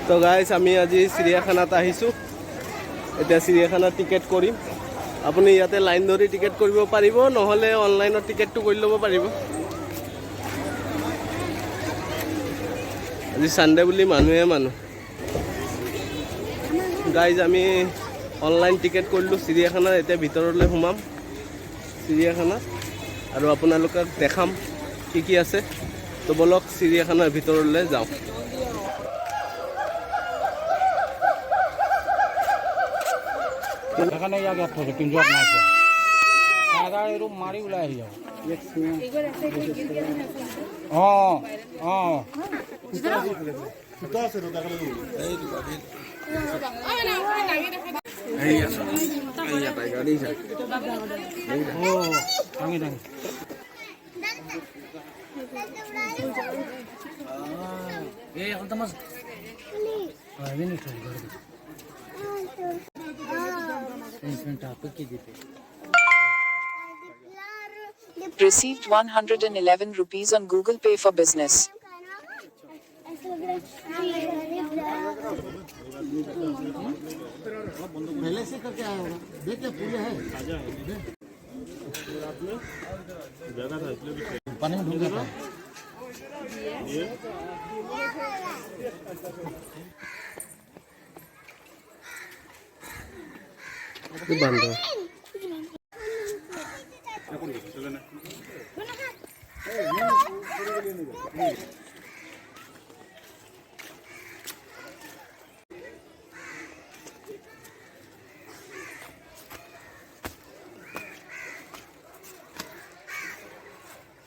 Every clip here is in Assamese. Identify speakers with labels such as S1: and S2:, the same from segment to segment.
S1: তো গাইজ আমি আজি চিৰিয়াখানাত আহিছোঁ এতিয়া চিৰিয়াখানাৰ টিকেট কৰিম আপুনি ইয়াতে লাইন ধৰি টিকেট কৰিব পাৰিব নহলে অনলাইনত টিকেটটো কৰি ল'ব পাৰিব আজি সানডে বুলি মানুহে গাইজ আমি অনলাইন টিকেট কৰিলোঁ চিৰিয়াখানাৰ এতিয়া ভিতৰলৈ সোমাম চিৰিয়াখানা আৰু আপোনালোকক দেখাম কি আছে তো বলক চিৰিয়াখানাৰ ভিতৰলৈ যাওঁ
S2: এখানে ইয়া গেট থাকে পিঞ্জরাত নাই তো সাদা এরকম মারি উলাই আহি যাও
S3: Received 111 rupees on Google Pay for business.
S2: पहले से करके आया होगा देखिए पूरे है पानी में डूब गया
S1: बंद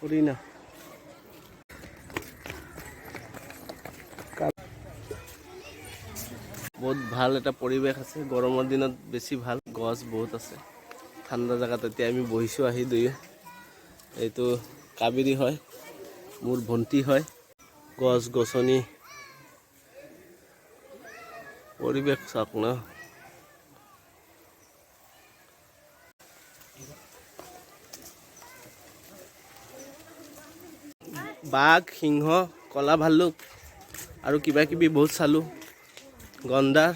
S1: है না বহুত ভাল এটা পৰিৱেশ আছে গৰমৰ দিনত বেছি ভাল গছ বহুত আছে ঠাণ্ডা জায়গাত এতিয়া আমি বহিছো আহি দুয়ো এইটো কাবেৰী হয় মোৰ ভন্টি হয় গছ গছনি পৰিৱেশ চাওক না বাঘ সিংহ কলা ভালুক আৰু কিবা কিবি বহুত চালো গন্ডাৰ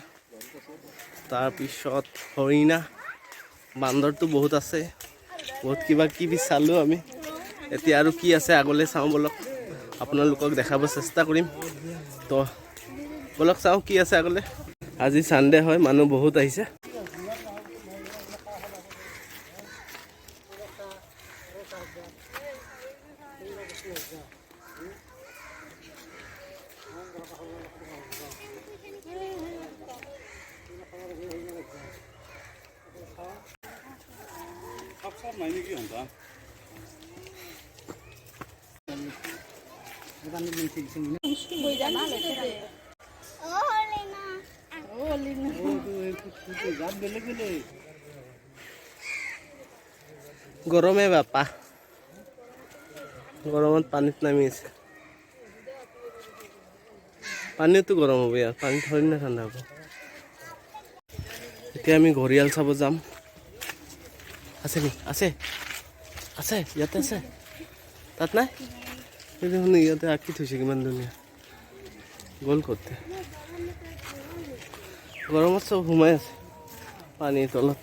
S1: তাৰ পিছত হৰিণা বান্দৰটো বহুত আছে বহুত কিবা কিবি চালো আমি এতিয়া আৰু কি আছে আগলৈ চাওঁ বলক আপোনালোকক দেখাব চেষ্টা কৰিম তো বলক চাওঁ কি আছে আগলৈ আজি সানডে হয় মানুহ বহুত আহিছে গৰমে বাপা গৰমত পানীত নামি আছে পানীটো গৰম হ'ব ইয়াৰ পানী থৰি না ঠাণ্ডা হ'ব এতিয়া আমি ঘৰিয়াল চাব যাম আছে নি আছে আছে ইয়াতে আছে তাত নাই দেখোন ইয়াতে আঁকি থৈছে কিমান ধুনীয়া গ'ল করতে গরমত সব ঘুমাই আছে পানীৰ তলত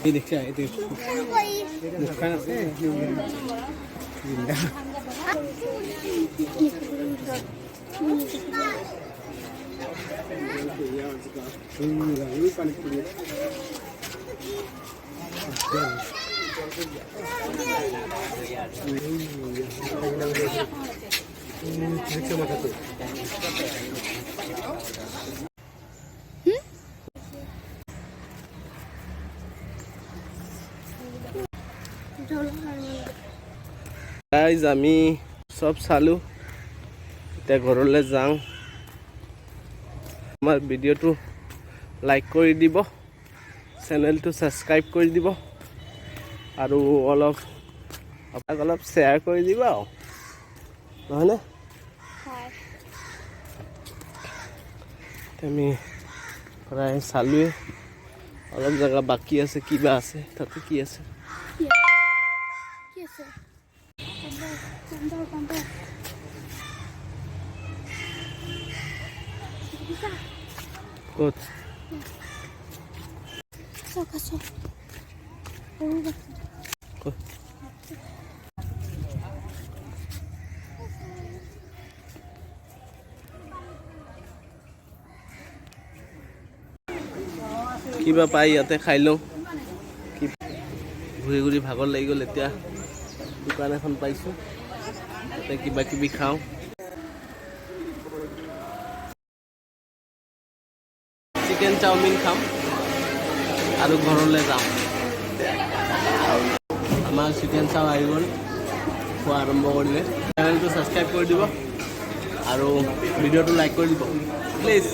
S1: देखा दुकान আছে গাইজ আমি সব চালু এতিয়া ঘৰলৈ যাওঁ আমাৰ ভিডিঅ'টো লাইক কৰি দিব চেনেলটো সাবস্ক্ৰাইব কৰি দিব আৰু অলপ শ্বেয়াৰ কৰি দিব নহয়নে আমি প্ৰায় চালোৱে অলপ জেগা বাকী আছে কিবা আছে তাতে কি আছে ক'ত ক'ত? কিবা পাই ইয়াতে খাই লওঁ ঘূৰি ঘূৰি ভাগৰ লাগি গ'ল এতিয়া দোকান এখন পাইছোঁ তাতে কিবা কিবি খাওঁ চিকেন চাওমিন খাম আৰু ঘৰলৈ যাম আমাৰ চিকেন চাও আহি গ'ল খোৱা আৰম্ভ কৰিলে চেনেলটো ছাবস্ক্ৰাইব কৰি দিব আৰু ভিডিঅ'টো লাইক কৰি দিব প্লিজ